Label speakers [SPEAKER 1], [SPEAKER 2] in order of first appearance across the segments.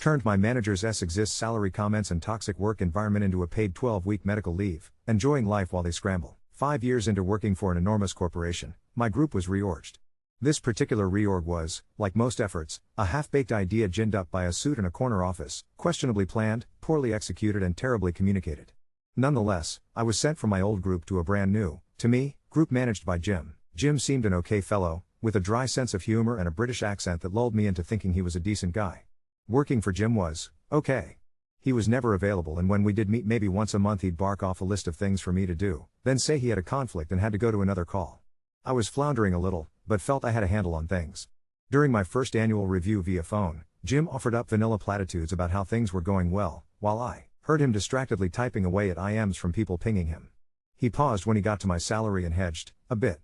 [SPEAKER 1] Turned my manager's S-xist salary comments and toxic work environment into a paid 12-week medical leave, enjoying life while they scramble. 5 years into working for an enormous corporation, my group was reorged. This particular reorg was, like most efforts, a half-baked idea ginned up by a suit in a corner office, questionably planned, poorly executed and terribly communicated. Nonetheless, I was sent from my old group to a brand new, to me, group managed by Jim. Jim seemed an okay fellow, with a dry sense of humor and a British accent that lulled me into thinking he was a decent guy. Working for Jim was, okay. He was never available, and when we did meet maybe once a month he'd bark off a list of things for me to do, then say he had a conflict and had to go to another call. I was floundering a little, but felt I had a handle on things. During my first annual review via phone, Jim offered up vanilla platitudes about how things were going well, while I heard him distractedly typing away at IMs from people pinging him. He paused when he got to my salary and hedged a bit.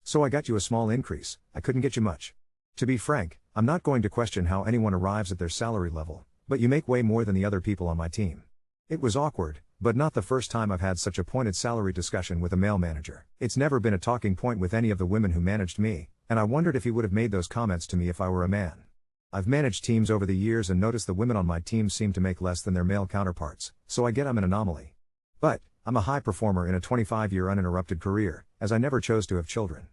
[SPEAKER 1] So I got you a small increase. I couldn't get you much. To be frank, I'm not going to question how anyone arrives at their salary level, but you make way more than the other people on my team. It was awkward, but not the first time I've had such a pointed salary discussion with a male manager. It's never been a talking point with any of the women who managed me, and I wondered if he would have made those comments to me if I were a man. I've managed teams over the years and noticed the women on my team seem to make less than their male counterparts, so I get I'm an anomaly. But I'm a high performer in a 25-year uninterrupted career, as I never chose to have children.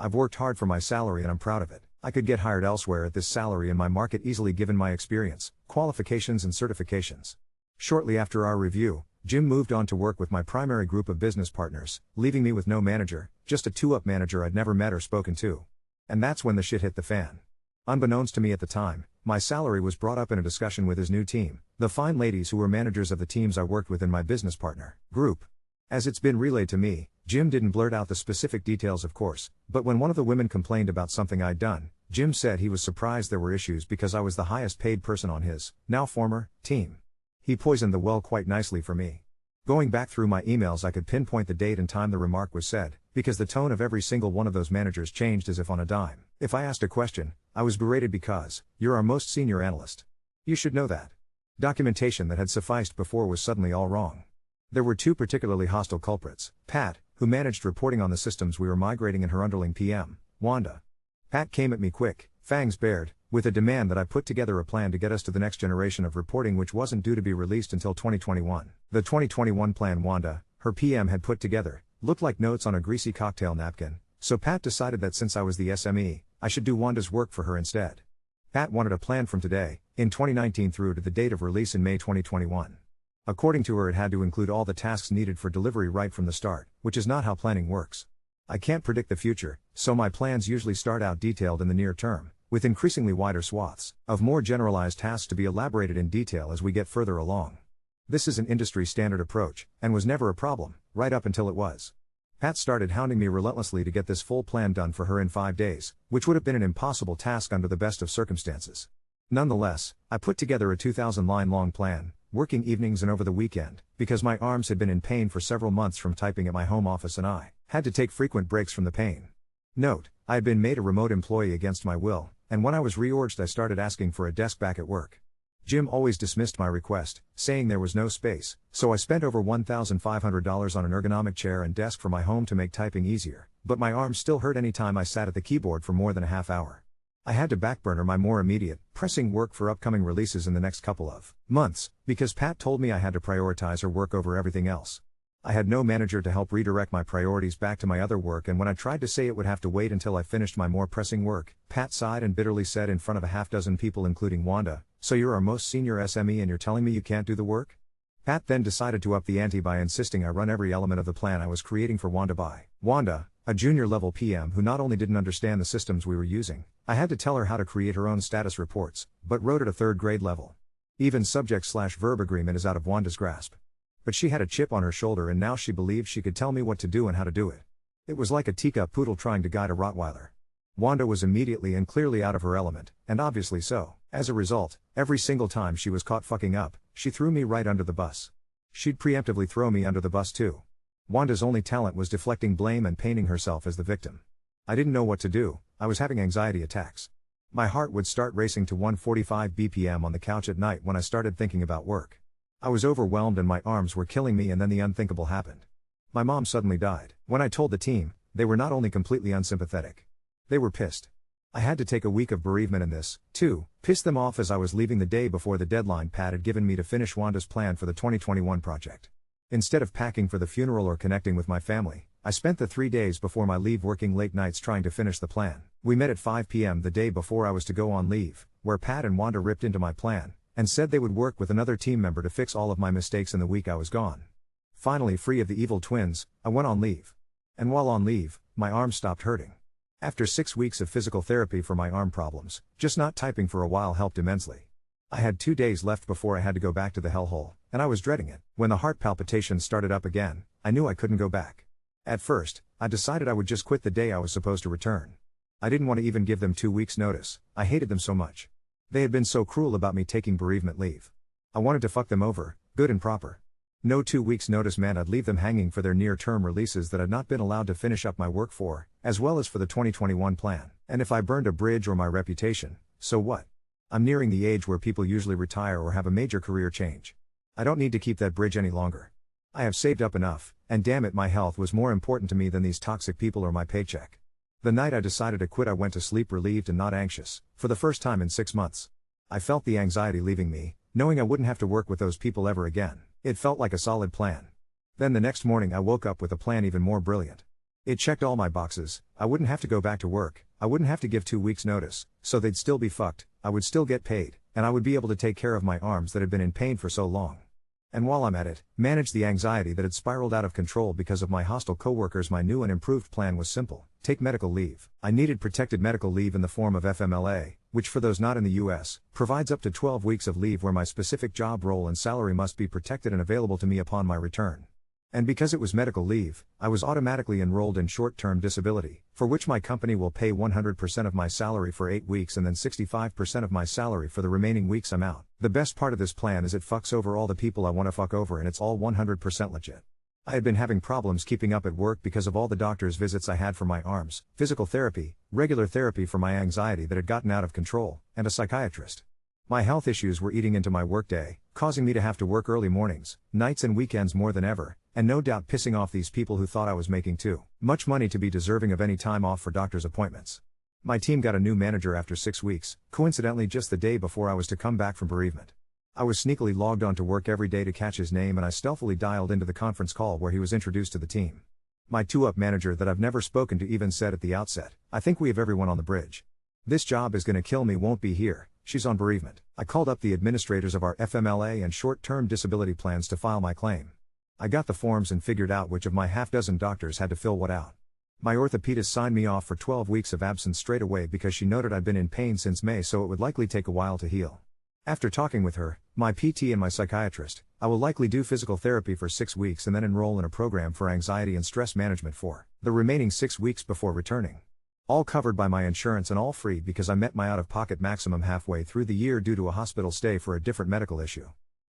[SPEAKER 1] I've worked hard for my salary and I'm proud of it. I could get hired elsewhere at this salary in my market easily given my experience, qualifications and certifications. Shortly after our review, Jim moved on to work with my primary group of business partners, leaving me with no manager, just a two-up manager I'd never met or spoken to. And that's when the shit hit the fan. Unbeknownst to me at the time, my salary was brought up in a discussion with his new team, the fine ladies who were managers of the teams I worked with in my business partner group. As it's been relayed to me, Jim didn't blurt out the specific details of course, but when one of the women complained about something I'd done, Jim said he was surprised there were issues because I was the highest paid person on his, now former, team. He poisoned the well quite nicely for me. Going back through my emails I could pinpoint the date and time the remark was said, because the tone of every single one of those managers changed as if on a dime. If I asked a question, I was berated because, "You're our most senior analyst. You should know that." Documentation that had sufficed before was suddenly all wrong. There were two particularly hostile culprits, Pat, who managed reporting on the systems we were migrating, and her underling PM, Wanda. Pat came at me quick, fangs bared, with a demand that I put together a plan to get us to the next generation of reporting which wasn't due to be released until 2021. The 2021 plan Wanda, her PM, had put together, looked like notes on a greasy cocktail napkin, so Pat decided that since I was the SME, I should do Wanda's work for her instead. Pat wanted a plan from today, in 2019 through to the date of release in May 2021. According to her, it had to include all the tasks needed for delivery right from the start, which is not how planning works. I can't predict the future, so my plans usually start out detailed in the near term, with increasingly wider swaths of more generalized tasks to be elaborated in detail as we get further along. This is an industry standard approach, and was never a problem, right up until it was. Pat started hounding me relentlessly to get this full plan done for her in 5 days, which would have been an impossible task under the best of circumstances. Nonetheless, I put together a 2,000-line long plan, working evenings and over the weekend, because my arms had been in pain for several months from typing at my home office and I had to take frequent breaks from the pain. Note, I had been made a remote employee against my will, and when I was reorged I started asking for a desk back at work. Jim always dismissed my request, saying there was no space, so I spent over $1,500 on an ergonomic chair and desk for my home to make typing easier, but my arms still hurt any time I sat at the keyboard for more than a half hour. I had to backburner my more immediate, pressing work for upcoming releases in the next couple of months, because Pat told me I had to prioritize her work over everything else. I had no manager to help redirect my priorities back to my other work, and when I tried to say it would have to wait until I finished my more pressing work, Pat sighed and bitterly said in front of a half-dozen people including Wanda, "So you're our most senior SME and you're telling me you can't do the work?" Pat then decided to up the ante by insisting I run every element of the plan I was creating for Wanda by Wanda, a junior-level PM who not only didn't understand the systems we were using, I had to tell her how to create her own status reports, but wrote at a third-grade level. Even subject/verb agreement is out of Wanda's grasp. But she had a chip on her shoulder and now she believed she could tell me what to do and how to do it. It was like a teacup poodle trying to guide a Rottweiler. Wanda was immediately and clearly out of her element, and obviously so. As a result, every single time she was caught fucking up, she threw me right under the bus. She'd preemptively throw me under the bus too. Wanda's only talent was deflecting blame and painting herself as the victim. I didn't know what to do, I was having anxiety attacks. My heart would start racing to 145 BPM on the couch at night when I started thinking about work. I was overwhelmed and my arms were killing me, and then the unthinkable happened. My mom suddenly died. When I told the team, they were not only completely unsympathetic. They were pissed. I had to take a week of bereavement and this, too, pissed them off as I was leaving the day before the deadline Pat had given me to finish Wanda's plan for the 2021 project. Instead of packing for the funeral or connecting with my family, I spent the 3 days before my leave working late nights trying to finish the plan. We met at 5 p.m. the day before I was to go on leave, where Pat and Wanda ripped into my plan, and said they would work with another team member to fix all of my mistakes in the week I was gone. Finally free of the evil twins, I went on leave. And while on leave, my arm stopped hurting. After 6 weeks of physical therapy for my arm problems, just not typing for a while helped immensely. I had 2 days left before I had to go back to the hellhole, and I was dreading it. When the heart palpitations started up again, I knew I couldn't go back. At first, I decided I would just quit the day I was supposed to return. I didn't want to even give them 2 weeks' notice, I hated them so much. They had been so cruel about me taking bereavement leave. I wanted to fuck them over, good and proper. No 2 weeks' notice meant I'd leave them hanging for their near-term releases that I'd not been allowed to finish up my work for, as well as for the 2021 plan. And if I burned a bridge or my reputation, so what? I'm nearing the age where people usually retire or have a major career change. I don't need to keep that bridge any longer. I have saved up enough, and damn it, my health was more important to me than these toxic people or my paycheck. The night I decided to quit, I went to sleep relieved and not anxious, for the first time in 6 months. I felt the anxiety leaving me, knowing I wouldn't have to work with those people ever again. It felt like a solid plan. Then the next morning I woke up with a plan even more brilliant. It checked all my boxes. I wouldn't have to go back to work, I wouldn't have to give 2 weeks notice, so they'd still be fucked, I would still get paid, and I would be able to take care of my arms that had been in pain for so long. And while I'm at it, manage the anxiety that had spiraled out of control because of my hostile coworkers. My new and improved plan was simple: take medical leave. I needed protected medical leave in the form of FMLA, which for those not in the US, provides up to 12 weeks of leave where my specific job role and salary must be protected and available to me upon my return. And because it was medical leave, I was automatically enrolled in short-term disability, for which my company will pay 100% of my salary for 8 weeks and then 65% of my salary for the remaining weeks I'm out. The best part of this plan is it fucks over all the people I want to fuck over, and it's all 100% legit. I had been having problems keeping up at work because of all the doctor's visits I had for my arms, physical therapy, regular therapy for my anxiety that had gotten out of control, and a psychiatrist. My health issues were eating into my workday, causing me to have to work early mornings, nights and weekends more than ever, and no doubt pissing off these people who thought I was making too much money to be deserving of any time off for doctor's appointments. My team got a new manager after 6 weeks, coincidentally just the day before I was to come back from bereavement. I was sneakily logged on to work every day to catch his name, and I stealthily dialed into the conference call where he was introduced to the team. My 2-up manager that I've never spoken to even said at the outset, "I think we have everyone on the bridge. This job is gonna kill me, won't be here, she's on bereavement." I called up the administrators of our FMLA and short-term disability plans to file my claim. I got the forms and figured out which of my half-dozen doctors had to fill what out. My orthopedist signed me off for 12 weeks of absence straight away because she noted I'd been in pain since May, so it would likely take a while to heal. After talking with her, my PT and my psychiatrist, I will likely do physical therapy for 6 weeks and then enroll in a program for anxiety and stress management for the remaining 6 weeks before returning. All covered by my insurance and all free because I met my out-of-pocket maximum halfway through the year due to a hospital stay for a different medical issue.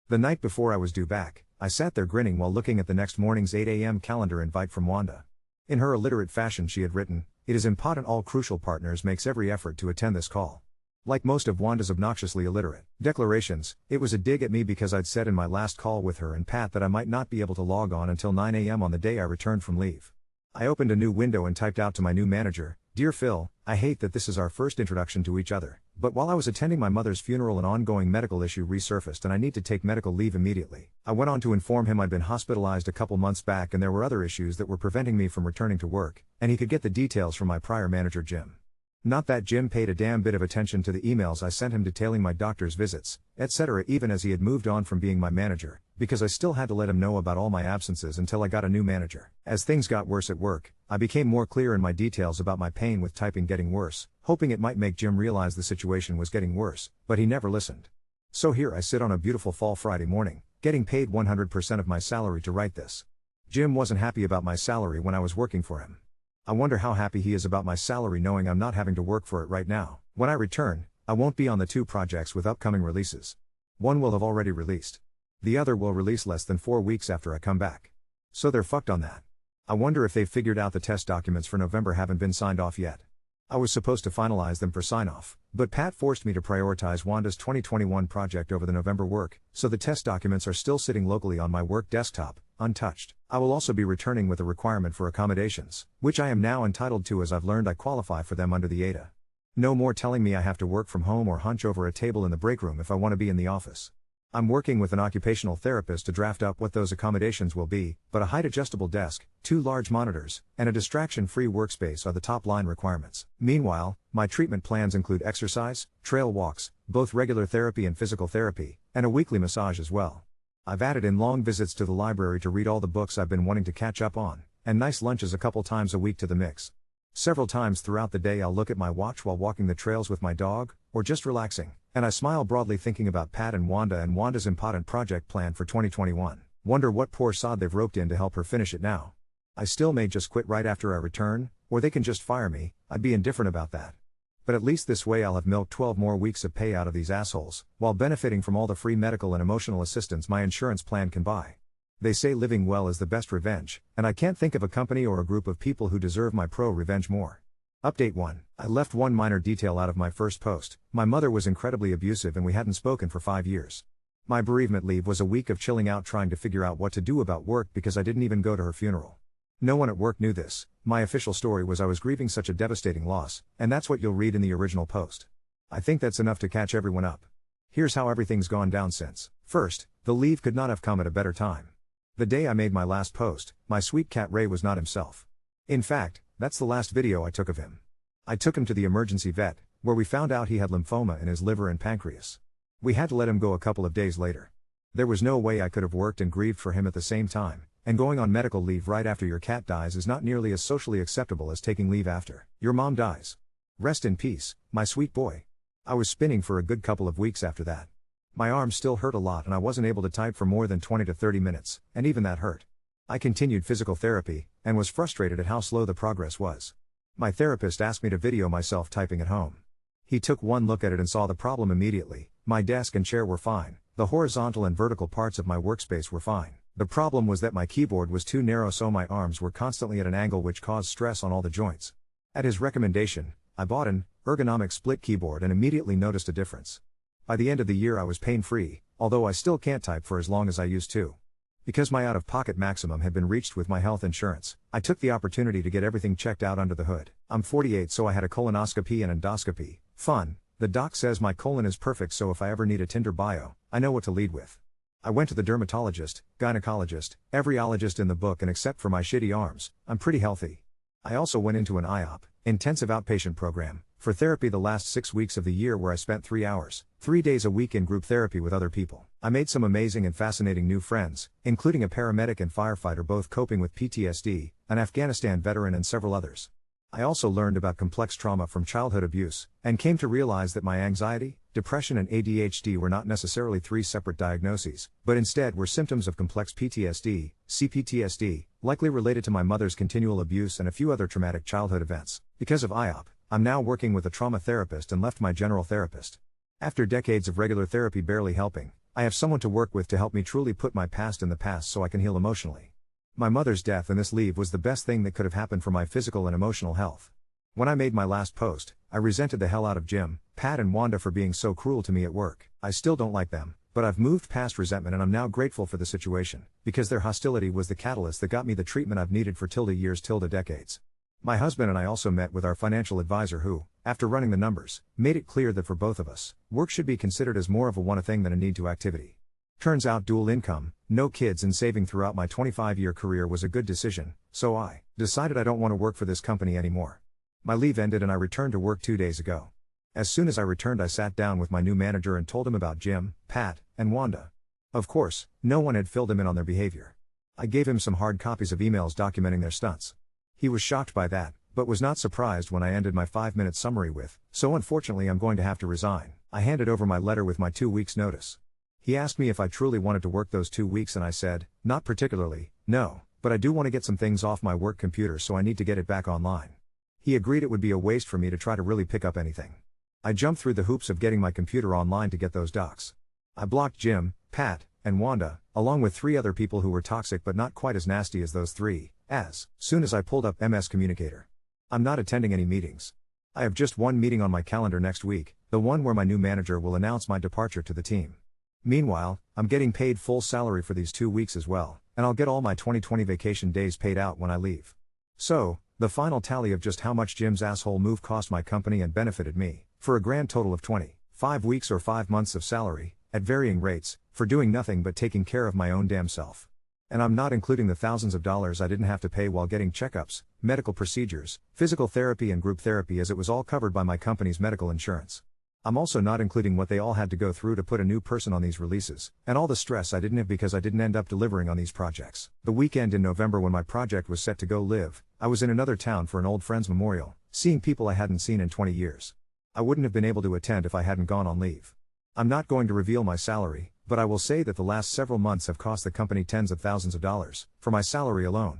[SPEAKER 1] The night before I was due back, I sat there grinning while looking at the next morning's 8 a.m. calendar invite from Wanda. In her illiterate fashion she had written, "It is important all crucial partners makes every effort to attend this call." Like most of Wanda's obnoxiously illiterate declarations, it was a dig at me because I'd said in my last call with her and Pat that I might not be able to log on until 9 a.m. on the day I returned from leave. I opened a new window and typed out to my new manager, "Dear Phil, I hate that this is our first introduction to each other, but while I was attending my mother's funeral an ongoing medical issue resurfaced and I need to take medical leave immediately." I went on to inform him I'd been hospitalized a couple months back and there were other issues that were preventing me from returning to work, and he could get the details from my prior manager Jim. Not that Jim paid a damn bit of attention to the emails I sent him detailing my doctor's visits, etc., even as he had moved on from being my manager, because I still had to let him know about all my absences until I got a new manager. As things got worse at work, I became more clear in my details about my pain with typing getting worse, hoping it might make Jim realize the situation was getting worse, but he never listened. So here I sit on a beautiful fall Friday morning, getting paid 100% of my salary to write this. Jim wasn't happy about my salary when I was working for him. I wonder how happy he is about my salary knowing I'm not having to work for it right now. When I return, I won't be on the 2 projects with upcoming releases. One will have already released. The other will release less than 4 weeks after I come back. So they're fucked on that. I wonder if they've figured out the test documents for November haven't been signed off yet. I was supposed to finalize them for sign-off, but Pat forced me to prioritize Wanda's 2021 project over the November work, so the test documents are still sitting locally on my work desktop, untouched. I will also be returning with a requirement for accommodations, which I am now entitled to as I've learned I qualify for them under the ADA. No more telling me I have to work from home or hunch over a table in the break room if I want to be in the office. I'm working with an occupational therapist to draft up what those accommodations will be, but a height-adjustable desk, 2 large monitors, and a distraction-free workspace are the top-line requirements. Meanwhile, my treatment plans include exercise, trail walks, both regular therapy and physical therapy, and a weekly massage as well. I've added in long visits to the library to read all the books I've been wanting to catch up on, and nice lunches a couple times a week to the mix. Several times throughout the day I'll look at my watch while walking the trails with my dog, or just relaxing, and I smile broadly thinking about Pat and Wanda's important project plan for 2021. Wonder what poor sod they've roped in to help her finish it now. I still may just quit right after I return, or they can just fire me. I'd be indifferent about that. But at least this way I'll have milked 12 more weeks of pay out of these assholes, while benefiting from all the free medical and emotional assistance my insurance plan can buy. They say living well is the best revenge, and I can't think of a company or a group of people who deserve my pro-revenge more. Update 1. I left one minor detail out of my first post. My mother was incredibly abusive and we hadn't spoken for 5 years. My bereavement leave was a week of chilling out trying to figure out what to do about work because I didn't even go to her funeral. No one at work knew this. My official story was I was grieving such a devastating loss, and that's what you'll read in the original post. I think that's enough to catch everyone up. Here's how everything's gone down since. First, the leave could not have come at a better time. The day I made my last post, my sweet cat Ray was not himself. In fact, that's the last video I took of him. I took him to the emergency vet, where we found out he had lymphoma in his liver and pancreas. We had to let him go a couple of days later. There was no way I could have worked and grieved for him at the same time, and going on medical leave right after your cat dies is not nearly as socially acceptable as taking leave after your mom dies. Rest in peace, my sweet boy. I was spinning for a good couple of weeks after that. My arms still hurt a lot and I wasn't able to type for more than 20 to 30 minutes, and even that hurt. I continued physical therapy, and was frustrated at how slow the progress was. My therapist asked me to video myself typing at home. He took one look at it and saw the problem immediately. My desk and chair were fine, the horizontal and vertical parts of my workspace were fine. The problem was that my keyboard was too narrow so my arms were constantly at an angle which caused stress on all the joints. At his recommendation, I bought an ergonomic split keyboard and immediately noticed a difference. By the end of the year I was pain-free, although I still can't type for as long as I used to. Because my out-of-pocket maximum had been reached with my health insurance, I took the opportunity to get everything checked out under the hood. I'm 48 so I had a colonoscopy and endoscopy. Fun. The doc says my colon is perfect so if I ever need a Tinder bio, I know what to lead with. I went to the dermatologist, gynecologist, every ologist in the book and except for my shitty arms, I'm pretty healthy. I also went into an IOP, intensive outpatient program, for therapy the last 6 weeks of the year where I spent 3 hours, 3 days a week in group therapy with other people. I made some amazing and fascinating new friends, including a paramedic and firefighter both coping with PTSD, an Afghanistan veteran and several others. I also learned about complex trauma from childhood abuse, and came to realize that my anxiety, depression and ADHD were not necessarily 3 separate diagnoses, but instead were symptoms of complex PTSD, CPTSD, likely related to my mother's continual abuse and a few other traumatic childhood events. Because of IOP, I'm now working with a trauma therapist and left my general therapist. After decades of regular therapy barely helping, I have someone to work with to help me truly put my past in the past so I can heal emotionally. My mother's death and this leave was the best thing that could have happened for my physical and emotional health. When I made my last post, I resented the hell out of Jim, Pat and Wanda for being so cruel to me at work. I still don't like them, but I've moved past resentment and I'm now grateful for the situation, because their hostility was the catalyst that got me the treatment I've needed for decades. My husband and I also met with our financial advisor who, after running the numbers, made it clear that for both of us, work should be considered as more of a want thing than a need to activity. Turns out dual income, no kids and saving throughout my 25-year career was a good decision, so I decided I don't want to work for this company anymore. My leave ended and I returned to work 2 days ago. As soon as I returned I sat down with my new manager and told him about Jim, Pat, and Wanda. Of course, no one had filled him in on their behavior. I gave him some hard copies of emails documenting their stunts. He was shocked by that, but was not surprised when I ended my 5-minute summary with, "So unfortunately I'm going to have to resign." I handed over my letter with my 2 weeks notice. He asked me if I truly wanted to work those 2 weeks and I said, "Not particularly, no, but I do want to get some things off my work computer so I need to get it back online." He agreed it would be a waste for me to try to really pick up anything. I jumped through the hoops of getting my computer online to get those docs. I blocked Jim, Pat, and Wanda, along with 3 other people who were toxic but not quite as nasty as those 3, as soon as I pulled up MS Communicator. I'm not attending any meetings. I have just one meeting on my calendar next week, the one where my new manager will announce my departure to the team. Meanwhile, I'm getting paid full salary for these 2 weeks as well, and I'll get all my 2020 vacation days paid out when I leave. So, The final tally of just how much Jim's asshole move cost my company and benefited me, for a grand total of 25 weeks or 5 months of salary, at varying rates, for doing nothing but taking care of my own damn self. And I'm not including the thousands of dollars I didn't have to pay while getting checkups, medical procedures, physical therapy and group therapy, as it was all covered by my company's medical insurance. I'm also not including what they all had to go through to put a new person on these releases, and all the stress I didn't have because I didn't end up delivering on these projects. The weekend in November when my project was set to go live, I was in another town for an old friend's memorial, seeing people I hadn't seen in 20 years. I wouldn't have been able to attend if I hadn't gone on leave. I'm not going to reveal my salary, but I will say that the last several months have cost the company tens of thousands of dollars, for my salary alone.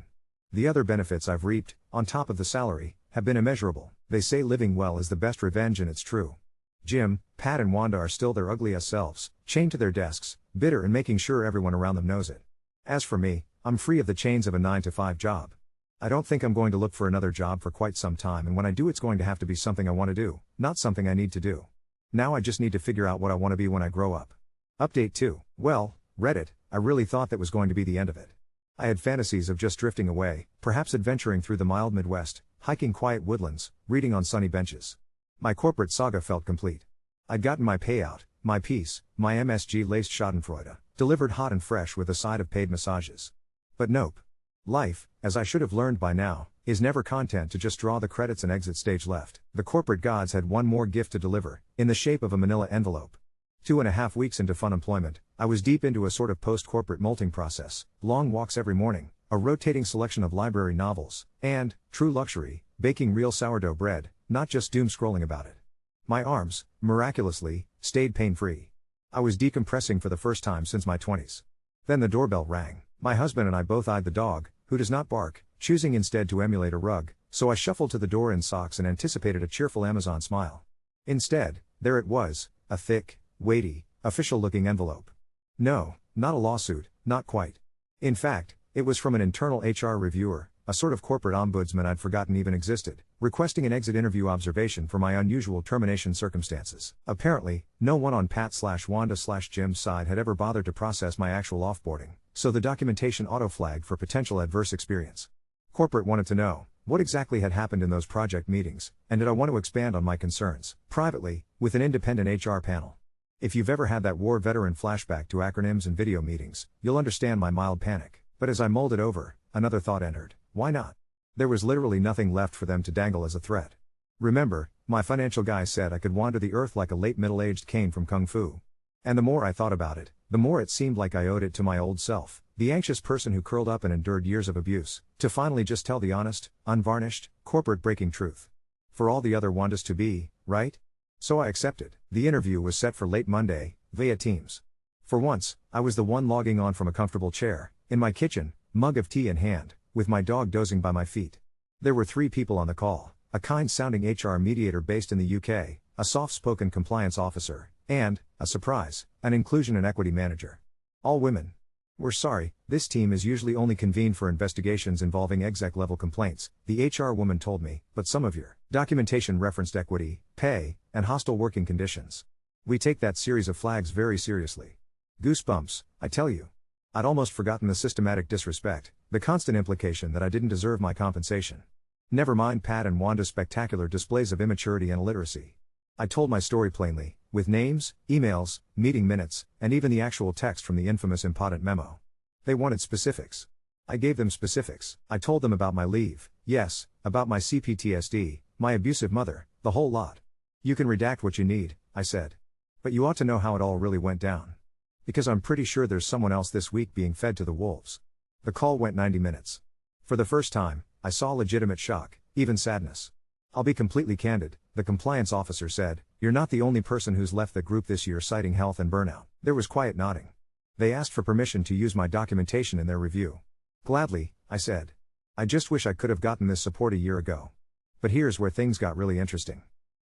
[SPEAKER 1] The other benefits I've reaped, on top of the salary, have been immeasurable. They say living well is the best revenge, and it's true. Jim, Pat and Wanda are still their ugly-ass selves, chained to their desks, bitter and making sure everyone around them knows it. As for me, I'm free of the chains of a 9-to-5 job. I don't think I'm going to look for another job for quite some time, and when I do it's going to have to be something I want to do, not something I need to do. Now I just need to figure out what I want to be when I grow up. Update 2. Well, Reddit, I really thought that was going to be the end of it. I had fantasies of just drifting away, perhaps adventuring through the mild Midwest, hiking quiet woodlands, reading on sunny benches. My corporate saga felt complete. I'd gotten my payout, my peace, my MSG-laced schadenfreude, delivered hot and fresh with a side of paid massages. But nope. Life, as I should have learned by now, is never content to just draw the credits and exit stage left. The corporate gods had one more gift to deliver, in the shape of a manila envelope. 2.5 weeks into fun employment, I was deep into a sort of post-corporate molting process, long walks every morning, a rotating selection of library novels, and, true luxury, baking real sourdough bread, not just doom scrolling about it. My arms, miraculously, stayed pain-free. I was decompressing for the first time since my 20s. Then the doorbell rang. My husband and I both eyed the dog, who does not bark, choosing instead to emulate a rug, so I shuffled to the door in socks and anticipated a cheerful Amazon smile. Instead, there it was, a thick, weighty, official-looking envelope. No, not a lawsuit, not quite. In fact, it was from an internal HR reviewer, a sort of corporate ombudsman I'd forgotten even existed, requesting an exit interview observation for my unusual termination circumstances. Apparently, no one on Pat/Wanda/Jim's side had ever bothered to process my actual offboarding, so the documentation auto-flagged for potential adverse experience. Corporate wanted to know what exactly had happened in those project meetings, and did I want to expand on my concerns, privately, with an independent HR panel. If you've ever had that war veteran flashback to acronyms and video meetings, you'll understand my mild panic. But as I mulled it over, another thought entered. Why not? There was literally nothing left for them to dangle as a threat. Remember, my financial guy said I could wander the earth like a late middle-aged Kane from Kung Fu. And the more I thought about it, the more it seemed like I owed it to my old self, the anxious person who curled up and endured years of abuse, to finally just tell the honest, unvarnished, corporate-breaking truth. For all the other Wandas to be, right? So I accepted. The interview was set for late Monday, via Teams. For once, I was the one logging on from a comfortable chair, in my kitchen, mug of tea in hand, with my dog dozing by my feet. There were 3 people on the call, a kind-sounding HR mediator based in the UK, a soft-spoken compliance officer, and, a surprise, an inclusion and equity manager. All women. We're sorry, this team is usually only convened for investigations involving exec-level complaints, the HR woman told me, but some of your documentation referenced equity, pay, and hostile working conditions. We take that series of flags very seriously. Goosebumps, I tell you. I'd almost forgotten the systematic disrespect, the constant implication that I didn't deserve my compensation. Never mind Pat and Wanda's spectacular displays of immaturity and illiteracy. I told my story plainly, with names, emails, meeting minutes, and even the actual text from the infamous impotent memo. They wanted specifics. I gave them specifics. I told them about my leave, yes, about my CPTSD, my abusive mother, the whole lot. You can redact what you need, I said. But you ought to know how it all really went down. Because I'm pretty sure there's someone else this week being fed to the wolves. The call went 90 minutes. For the first time, I saw legitimate shock, even sadness. I'll be completely candid, the compliance officer said, you're not the only person who's left the group this year citing health and burnout. There was quiet nodding. They asked for permission to use my documentation in their review. Gladly, I said. I just wish I could have gotten this support a year ago. But here's where things got really interesting.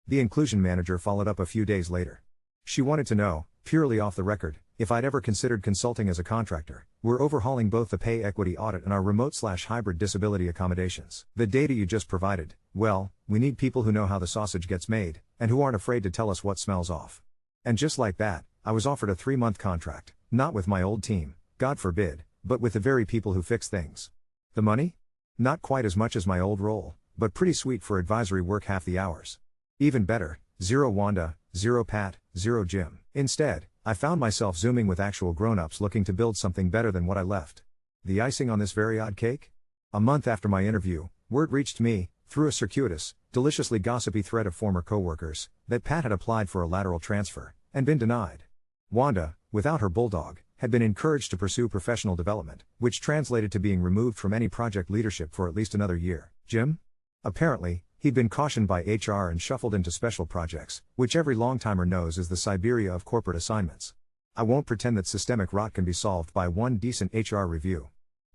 [SPEAKER 1] The inclusion manager followed up a few days later. She wanted to know, purely off the record, if I'd ever considered consulting as a contractor. We're overhauling both the pay equity audit and our remote/hybrid disability accommodations. The data you just provided, well, we need people who know how the sausage gets made, and who aren't afraid to tell us what smells off. And just like that, I was offered a 3-month contract, not with my old team, God forbid, but with the very people who fix things. The money? Not quite as much as my old role, but pretty sweet for advisory work half the hours. Even better, 0 Wanda, 0 Pat, 0 Jim. Instead, I found myself Zooming with actual grown-ups looking to build something better than what I left. The icing on this very odd cake? A month after my interview, word reached me, through a circuitous, deliciously gossipy thread of former coworkers, that Pat had applied for a lateral transfer, and been denied. Wanda, without her bulldog, had been encouraged to pursue professional development, which translated to being removed from any project leadership for at least another year. Jim? Apparently, he'd been cautioned by HR and shuffled into special projects, which every long-timer knows is the Siberia of corporate assignments. I won't pretend that systemic rot can be solved by one decent HR review.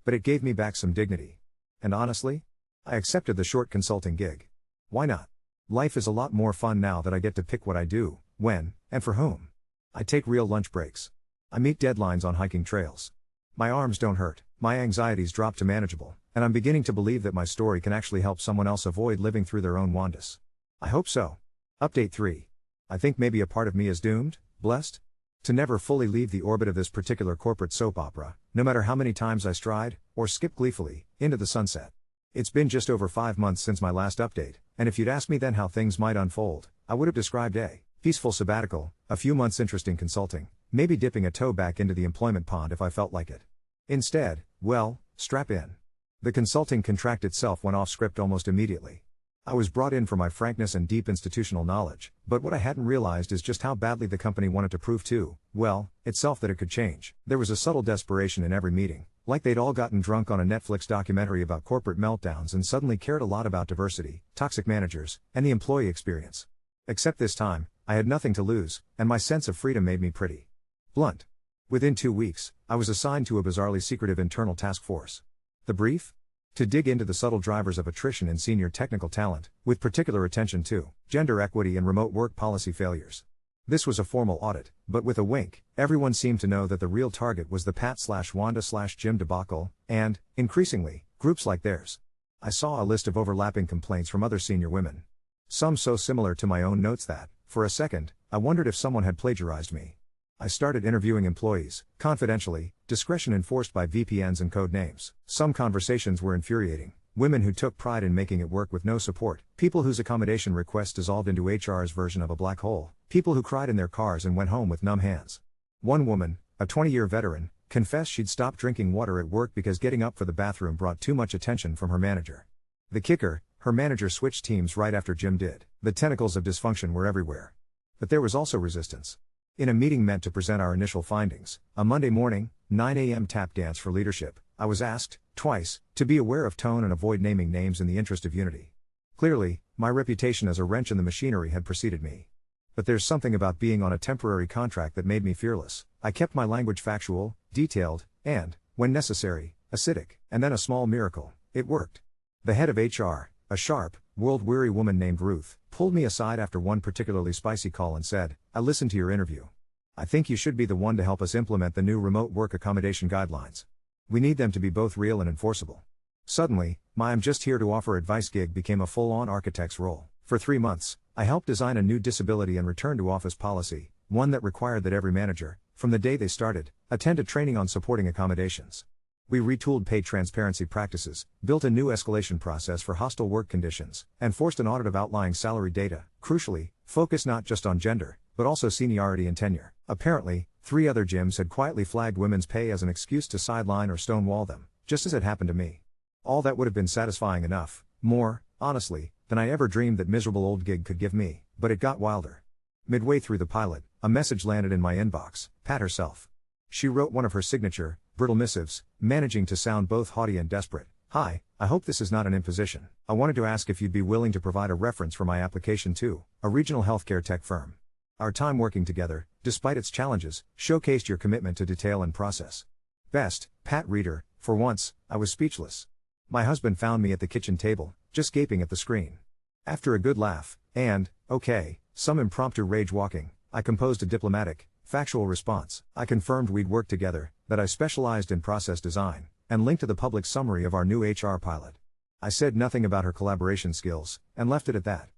[SPEAKER 1] But it gave me back some dignity. And honestly, I accepted the short consulting gig. Why not? Life is a lot more fun now that I get to pick what I do, when, and for whom. I take real lunch breaks. I meet deadlines on hiking trails. My arms don't hurt, my anxieties drop to manageable, and I'm beginning to believe that my story can actually help someone else avoid living through their own Wandas. I hope so. Update 3. I think maybe a part of me is doomed, blessed, to never fully leave the orbit of this particular corporate soap opera, no matter how many times I stride, or skip gleefully, into the sunset. It's been just over 5 months since my last update, and if you'd asked me then how things might unfold, I would have described a peaceful sabbatical, a few months interesting consulting, maybe dipping a toe back into the employment pond if I felt like it. Instead, well, strap in. The consulting contract itself went off script almost immediately. I was brought in for my frankness and deep institutional knowledge, but what I hadn't realized is just how badly the company wanted to prove to, well, itself that it could change. There was a subtle desperation in every meeting, like they'd all gotten drunk on a Netflix documentary about corporate meltdowns and suddenly cared a lot about diversity, toxic managers, and the employee experience. Except this time, I had nothing to lose, and my sense of freedom made me pretty blunt. Within 2 weeks, I was assigned to a bizarrely secretive internal task force. The brief? To dig into the subtle drivers of attrition in senior technical talent, with particular attention to gender equity and remote work policy failures. This was a formal audit, but with a wink, everyone seemed to know that the real target was the Pat/Wanda/Jim debacle, and, increasingly, groups like theirs. I saw a list of overlapping complaints from other senior women. Some so similar to my own notes that, for a second, I wondered if someone had plagiarized me. I started interviewing employees, confidentially, discretion enforced by VPNs and code names. Some conversations were infuriating. Women who took pride in making it work with no support, people whose accommodation requests dissolved into HR's version of a black hole, people who cried in their cars and went home with numb hands. One woman, a 20-year veteran, confessed she'd stopped drinking water at work because getting up for the bathroom brought too much attention from her manager. The kicker, her manager switched teams right after Jim did. The tentacles of dysfunction were everywhere. But there was also resistance. In a meeting meant to present our initial findings, a Monday morning, 9 a.m. tap dance for leadership, I was asked, twice, to be aware of tone and avoid naming names in the interest of unity. Clearly, my reputation as a wrench in the machinery had preceded me. But there's something about being on a temporary contract that made me fearless. I kept my language factual, detailed, and, when necessary, acidic, and then a small miracle, it worked. The head of HR, a sharp, world-weary woman named Ruth, pulled me aside after one particularly spicy call and said, I listened to your interview. I think you should be the one to help us implement the new remote work accommodation guidelines. We need them to be both real and enforceable. Suddenly, my I'm just here to offer advice gig became a full-on architect's role. For 3 months, I helped design a new disability and return to office policy, one that required that every manager, from the day they started, attend a training on supporting accommodations. We retooled pay transparency practices, built a new escalation process for hostile work conditions, and forced an audit of outlying salary data, crucially, focused not just on gender, but also seniority and tenure. Apparently, 3 other gyms had quietly flagged women's pay as an excuse to sideline or stonewall them, just as it happened to me. All that would have been satisfying enough, more, honestly, than I ever dreamed that miserable old gig could give me, but it got wilder. Midway through the pilot, a message landed in my inbox, Pat herself. She wrote one of her signature, brittle missives, managing to sound both haughty and desperate. Hi, I hope this is not an imposition. I wanted to ask if you'd be willing to provide a reference for my application to a regional healthcare tech firm. Our time working together, despite its challenges, showcased your commitment to detail and process. Best, Pat Reader. For once, I was speechless. My husband found me at the kitchen table, just gaping at the screen. After a good laugh, and, okay, some impromptu rage walking, I composed a diplomatic, factual response. I confirmed we'd work together, that I specialized in process design, and linked to the public summary of our new HR pilot. I said nothing about her collaboration skills, and left it at that.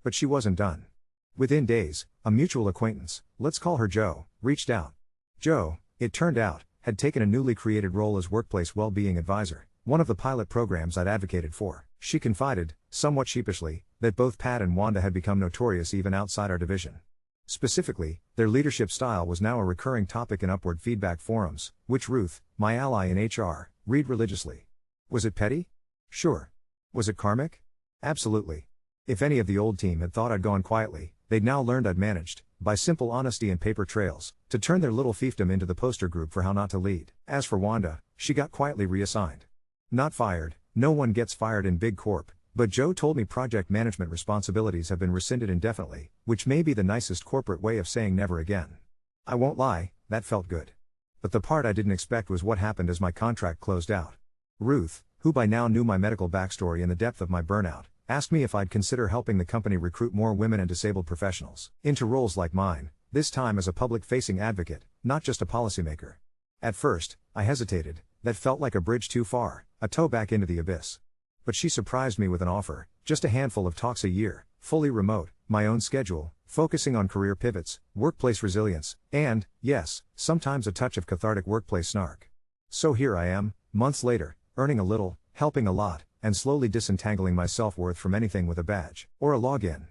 [SPEAKER 1] But she wasn't done. Within days, a mutual acquaintance, let's call her Joe, reached out. Joe, it turned out, had taken a newly created role as workplace well-being advisor, one of the pilot programs I'd advocated for. She confided, somewhat sheepishly, that both Pat and Wanda had become notorious even outside our division. Specifically, their leadership style was now a recurring topic in upward feedback forums, which Ruth, my ally in HR, read religiously. Was it petty? Sure. Was it karmic? Absolutely. If any of the old team had thought I'd gone quietly, they'd now learned I'd managed, by simple honesty and paper trails, to turn their little fiefdom into the poster group for how not to lead. As for Wanda, she got quietly reassigned. Not fired, no one gets fired in Big Corp, but Joe told me project management responsibilities have been rescinded indefinitely, which may be the nicest corporate way of saying never again. I won't lie, that felt good. But the part I didn't expect was what happened as my contract closed out. Ruth, who by now knew my medical backstory and the depth of my burnout, asked me if I'd consider helping the company recruit more women and disabled professionals into roles like mine, this time as a public-facing advocate, not just a policymaker. At first, I hesitated, that felt like a bridge too far, a toe back into the abyss. But she surprised me with an offer, just a handful of talks a year, fully remote, my own schedule, focusing on career pivots, workplace resilience, and, yes, sometimes a touch of cathartic workplace snark. So here I am, months later, earning a little, helping a lot, and slowly disentangling my self-worth from anything with a badge, or a login.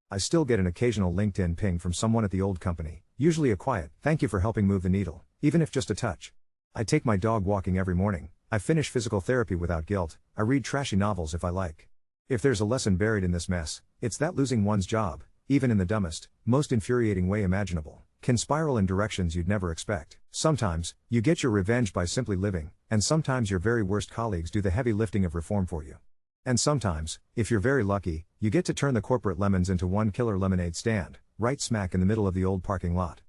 [SPEAKER 1] I still get an occasional LinkedIn ping from someone at the old company, usually a quiet, "Thank you for helping move the needle," even if just a touch. I take my dog walking every morning, I finish physical therapy without guilt, I read trashy novels if I like. If there's a lesson buried in this mess, it's that losing one's job, even in the dumbest, most infuriating way imaginable, can spiral in directions you'd never expect. Sometimes, you get your revenge by simply living, and sometimes your very worst colleagues do the heavy lifting of reform for you. And sometimes, if you're very lucky, you get to turn the corporate lemons into one killer lemonade stand, right smack in the middle of the old parking lot.